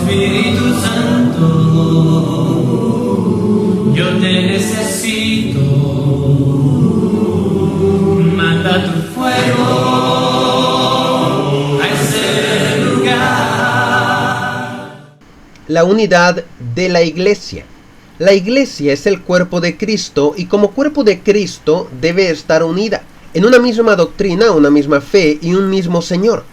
Espíritu Santo, yo te necesito. Manda tu fuego a ese lugar. La unidad de la Iglesia. La Iglesia es el cuerpo de Cristo y como cuerpo de Cristo debe estar unida en una misma doctrina, una misma fe y un mismo Señor.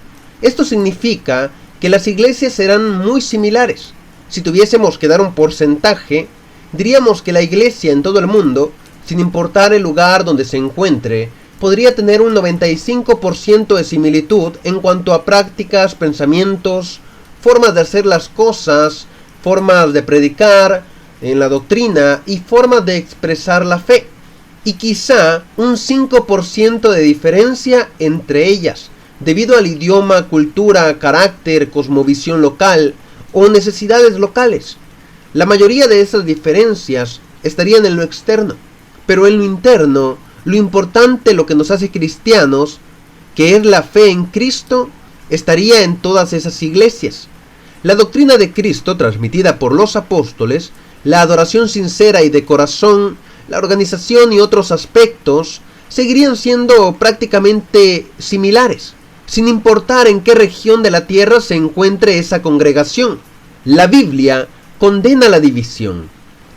Esto significa que las iglesias serán muy similares. Si tuviésemos que dar un porcentaje, diríamos que la iglesia en todo el mundo, sin importar el lugar donde se encuentre, podría tener un 95% de similitud en cuanto a prácticas, pensamientos, formas de hacer las cosas, formas de predicar, en la doctrina y formas de expresar la fe. Y quizá un 5% de diferencia entre ellas, debido al idioma, cultura, carácter, cosmovisión local o necesidades locales. La mayoría de esas diferencias estarían en lo externo, pero en lo interno, lo importante, lo que nos hace cristianos, que es la fe en Cristo, estaría en todas esas iglesias. La doctrina de Cristo transmitida por los apóstoles, la adoración sincera y de corazón, la organización y otros aspectos seguirían siendo prácticamente similares, sin importar en qué región de la tierra se encuentre esa congregación. La Biblia condena la división.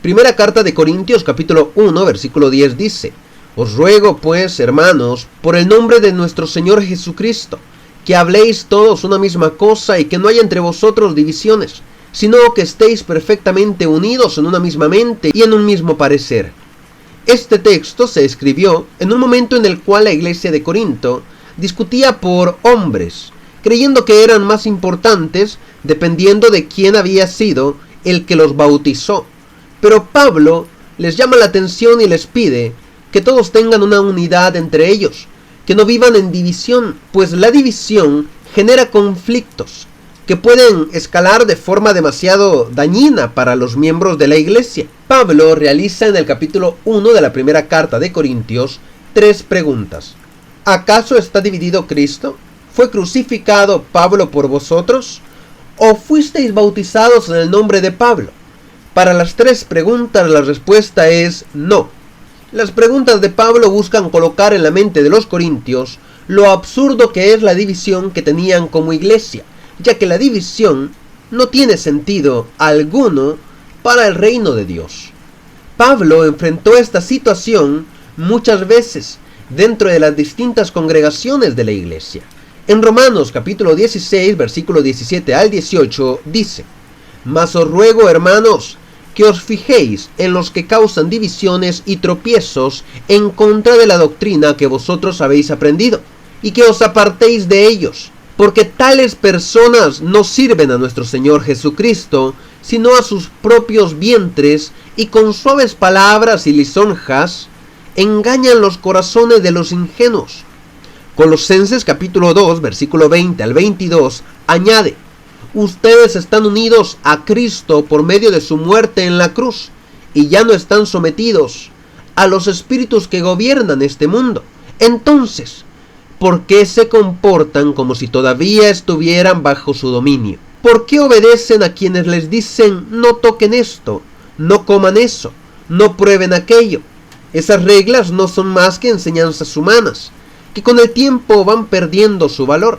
Primera carta de Corintios capítulo 1 versículo 10 dice: Os ruego pues, hermanos, por el nombre de nuestro Señor Jesucristo, que habléis todos una misma cosa y que no haya entre vosotros divisiones, sino que estéis perfectamente unidos en una misma mente y en un mismo parecer. Este texto se escribió en un momento en el cual la iglesia de Corinto discutía por hombres, creyendo que eran más importantes dependiendo de quién había sido el que los bautizó. Pero Pablo les llama la atención y les pide que todos tengan una unidad entre ellos, que no vivan en división, pues la división genera conflictos que pueden escalar de forma demasiado dañina para los miembros de la iglesia. Pablo realiza en el capítulo 1 de la primera carta de Corintios 3 preguntas. ¿Acaso está dividido Cristo? ¿Fue crucificado Pablo por vosotros? ¿O fuisteis bautizados en el nombre de Pablo? Para las 3 preguntas la respuesta es no. Las preguntas de Pablo buscan colocar en la mente de los corintios lo absurdo que es la división que tenían como iglesia, ya que la división no tiene sentido alguno para el reino de Dios. Pablo enfrentó esta situación muchas veces dentro de las distintas congregaciones de la iglesia. En Romanos capítulo 16, versículo 17 al 18 dice: Mas os ruego, hermanos, que os fijéis en los que causan divisiones y tropiezos en contra de la doctrina que vosotros habéis aprendido, y que os apartéis de ellos, porque tales personas no sirven a nuestro Señor Jesucristo, sino a sus propios vientres, y con suaves palabras y lisonjas engañan los corazones de los ingenuos. Colosenses capítulo 2, versículo 20 al 22 añade: Ustedes están unidos a Cristo por medio de su muerte en la cruz, y ya no están sometidos a los espíritus que gobiernan este mundo. Entonces, ¿por qué se comportan como si todavía estuvieran bajo su dominio? ¿Por qué obedecen a quienes les dicen no toquen esto, no coman eso, no prueben aquello? Esas reglas no son más que enseñanzas humanas, que con el tiempo van perdiendo su valor.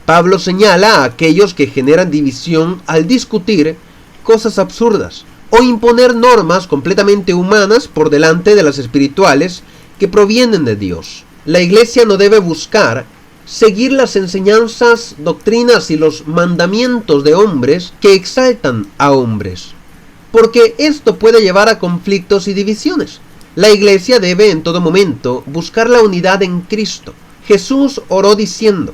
Pablo señala a aquellos que generan división al discutir cosas absurdas o imponer normas completamente humanas por delante de las espirituales que provienen de Dios. La iglesia no debe buscar seguir las enseñanzas, doctrinas y los mandamientos de hombres que exaltan a hombres, porque esto puede llevar a conflictos y divisiones. La iglesia debe en todo momento buscar la unidad en Cristo. Jesús oró diciendo: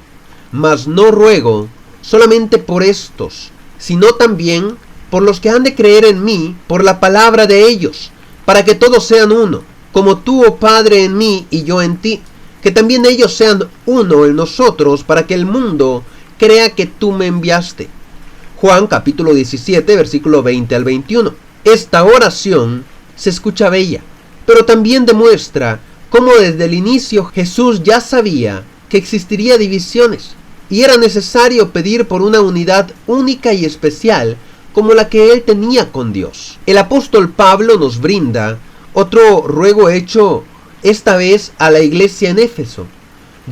Mas no ruego solamente por estos, sino también por los que han de creer en mí por la palabra de ellos, para que todos sean uno, como tú, oh Padre, en mí y yo en ti, que también ellos sean uno en nosotros, para que el mundo crea que tú me enviaste. Juan capítulo 17, versículo 20 al 21. Esta oración se escucha bella, pero también demuestra cómo desde el inicio Jesús ya sabía que existiría divisiones, y era necesario pedir por una unidad única y especial como la que él tenía con Dios. El apóstol Pablo nos brinda otro ruego hecho esta vez a la iglesia en Éfeso.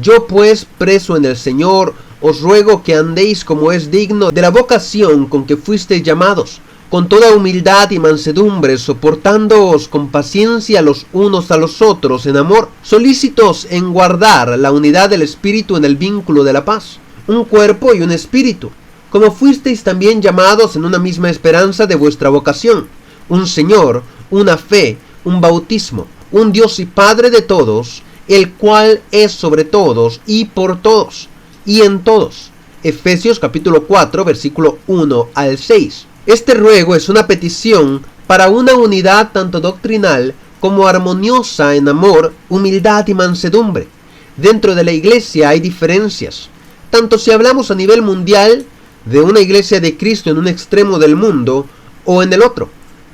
Yo pues, preso en el Señor, os ruego que andéis como es digno de la vocación con que fuisteis llamados, con toda humildad y mansedumbre, soportándoos con paciencia los unos a los otros en amor, solícitos en guardar la unidad del Espíritu en el vínculo de la paz, un cuerpo y un espíritu, como fuisteis también llamados en una misma esperanza de vuestra vocación, un Señor, una fe, un bautismo, un Dios y Padre de todos, el cual es sobre todos y por todos y en todos. Efesios capítulo 4, versículo 1 al 6. Este ruego es una petición para una unidad tanto doctrinal como armoniosa en amor, humildad y mansedumbre. Dentro de la iglesia hay diferencias, tanto si hablamos a nivel mundial de una iglesia de Cristo en un extremo del mundo o en el otro,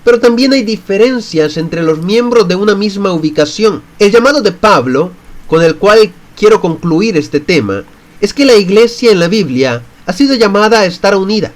pero también hay diferencias entre los miembros de una misma ubicación. El llamado de Pablo, con el cual quiero concluir este tema, es que la iglesia en la Biblia ha sido llamada a estar unida,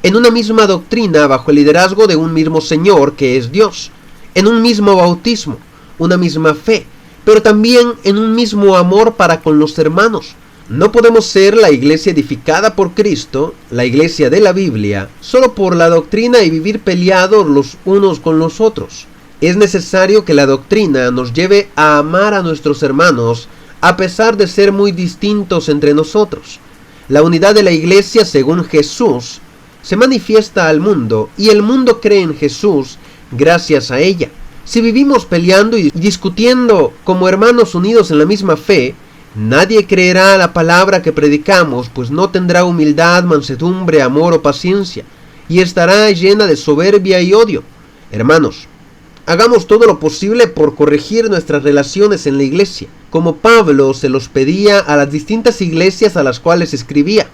en una misma doctrina bajo el liderazgo de un mismo Señor que es Dios, en un mismo bautismo, una misma fe, pero también en un mismo amor para con los hermanos. No podemos ser la iglesia edificada por Cristo, la iglesia de la Biblia, solo por la doctrina y vivir peleados los unos con los otros. Es necesario que la doctrina nos lleve a amar a nuestros hermanos, a pesar de ser muy distintos entre nosotros. La unidad de la iglesia según Jesús se manifiesta al mundo y el mundo cree en Jesús gracias a ella. Si vivimos peleando y discutiendo como hermanos unidos en la misma fe, nadie creerá la palabra que predicamos, pues no tendrá humildad, mansedumbre, amor o paciencia, y estará llena de soberbia y odio. Hermanos, hagamos todo lo posible por corregir nuestras relaciones en la iglesia, como Pablo se los pedía a las distintas iglesias a las cuales escribía.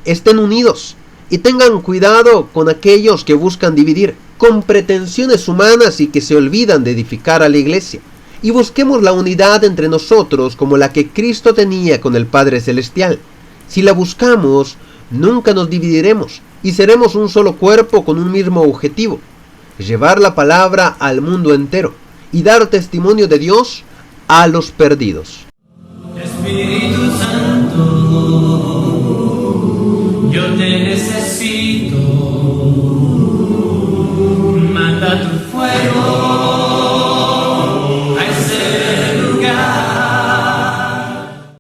Estén unidos y tengan cuidado con aquellos que buscan dividir, con pretensiones humanas y que se olvidan de edificar a la iglesia. Y busquemos la unidad entre nosotros como la que Cristo tenía con el Padre Celestial. Si la buscamos, nunca nos dividiremos y seremos un solo cuerpo con un mismo objetivo: llevar la palabra al mundo entero y dar testimonio de Dios a los perdidos. Espíritu Santo, yo te necesito.